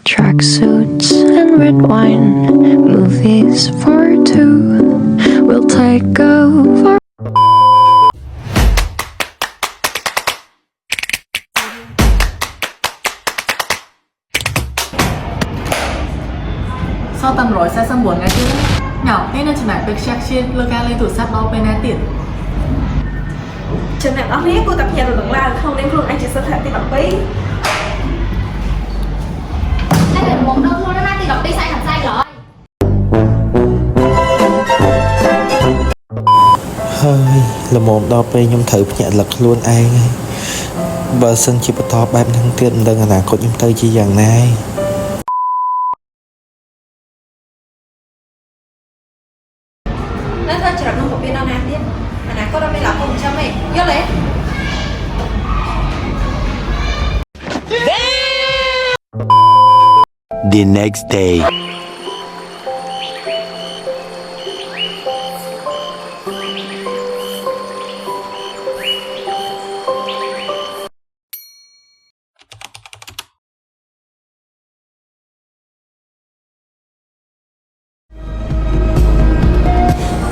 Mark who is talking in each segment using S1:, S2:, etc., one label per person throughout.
S1: tracksuits and red wine, movies for two. We'll take over.
S2: Sau tầm rối xe xăm buồn ngay chứ nhỏ thế nên chỉ lại việc check trên lơ ca lên tủ sát đó bên này tiền
S3: Trường này nó riết của tập nhà rồi đừng la không đem luôn anh chỉ sẽ thật thì tập bí
S4: anh đừng muốn đâu luôn nó thì đọc đi sai thành sai rồi
S5: hơi là một đo pe nhung thử nhận lực luôn ai bờ sân chỉ bắt to ban thăng tiền đơn là có nhung tây chỉ dạng này
S3: nó thôi chỉ đọc không một viên đâu nam tiếp mà nãy có đâu mới lọc không cho mày vô lấy
S6: The next day.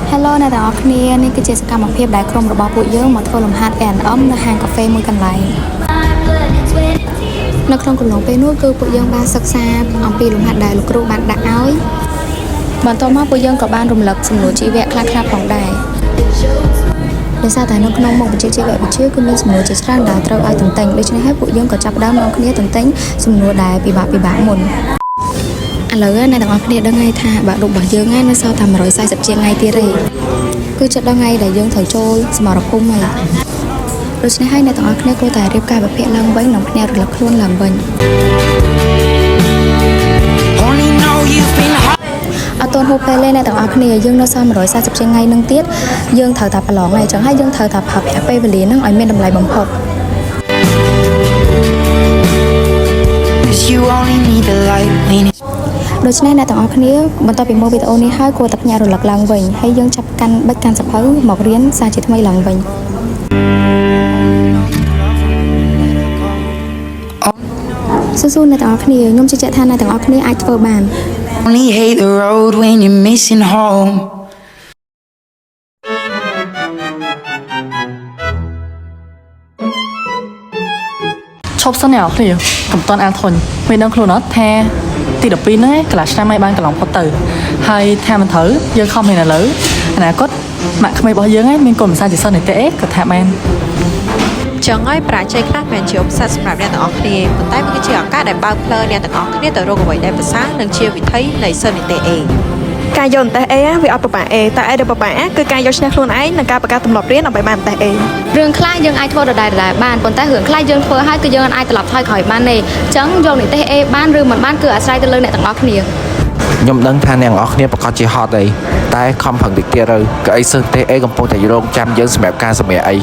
S4: Hello អ្នកទាំងអស់គ្នានេះគឺជាសកម្មភាពដែលក្រុមរបស់ពួកយើងមកធ្វើលំហាត់ A&M នៅហាងកាហ្វេមួយកន្លែងនៅក្នុងកំឡុងពេលនោះគឺពួកយើងបានសិក្សាអំពីលំហាត់ដែលលោកគ្រូបានដាក់ឲ្យបន្ទាប់មកពួកយើងក៏បានរំលឹកសំណួរជីវៈខ្លះៗផងដែរដោយសារតែនៅក្នុងមុខវិជ្ជាជីវវិទ្យាគឺមានសំណួរជាច្រើនដែលត្រូវឲ្យទន្ទិញដូច្នេះហើយពួកយើងក៏ចាប់ផ្ដើមនាំគ្នាទន្ទិញសំណួរដែលពិបាកមុនឥឡូវអ្នកទាំងអស់គ្នាដឹងហើយថាបាក់ឌុបរបស់យើងនៅសល់តែ140ជាងថ្ងៃទៀតទេគឺចិត្តដល់ថ្ងៃដែលយើងត្រូវចូលសមរភូមិហើយដូច្នេះហើយអ្នកទាំងអស់គ្នាគួរតែរៀបការវិភាគឡើងវិញនិងភ្ញាក់រលឹកខ្លួនឡើងវិញអត់ទាន់ហូបពេលទេអ្នកទាំងអស់គ្នាយើងនៅសល់140ជាងថ្ងៃនឹងទៀតយើងត្រូវតែប្រឡងហើយអញ្ចឹងហើយយើងត្រូវតែប្រើប្រាស់ពេលវេលានឹងឲ្យមានតម្លៃបំផុតដូច្នេះអ្នកទាំងអស់គ្នាបន្ទាប់ពីមើលវីដេអូនេះហើយគួរតែភ្ញាក់រលឹកឡើងវិញហើយយើងចាប់កាន់បិទកាន់សភៅមករៀនសារជាថ្មីឡើងវិញស៊ូៗអ្នកទាំងអស់គ្នាខ្ញុំជឿជាក់ថាអ្នកទាំងអស់គ្នាអាចធ្វើបាន
S7: Only hate the road when you're missing home.
S2: ឈប់សិនអ្នកនរគ្នាកំតន់អានធុញមានដឹងខ្លួនអត់ថាទី12ហ្នឹងកន្លះឆ្នាំហើយបានកន្លងផុតទៅហើយថាមិនត្រូវយើងខំមានឥឡូវអនាគតម៉ាក់ក្មេងរបស់យើងមានគុណម្ចាស់ជាសិស្សនីតិអេក៏ថាបាន
S3: ចឹងហើយប្រាជ័យខ្លះមិនជាឧបសគ្គសម្រាប់អ្នកទាំងអស់គ្នាប៉ុន្តែវាគឺជាឱកាសដែលបើកផ្លូវអ្នកទាំងអស់គ្នាទៅរកអ្វីដែលប្រសើរនិងជាវិថីនៃសិស្សនីតិអេការយកតេស្ត A វាអត់ប្របាក់ A តែអីដែលប្របាក់គឺការយកឈ្នះខ្លួនឯងនិងការបង្កើតទម្លាប់រៀនដើម្បីបានតេស្ត A
S4: រឿងខ្លះយើងអាចធ្វើដដែលបានប៉ុន្តែរឿងខ្លះយើងធ្វើហើយគឺយើងអាចត្រឡប់ថយក្រោយបានទេអញ្ចឹងយកនីតិ A បានឬមិនបានគឺអាស្រ័យទៅលើអ្នកទាំងអស់គ្នា
S5: ខ្ញុំដឹងថាអ្នកទាំងអស់គ្នាប្រកាសជាហត់អីតែខំប្រឹងតិចទៀតទៅក៏អីសិស្សទេអីកំពុងតែរងចាំយើងសម្រាប់ការសម្រាកអី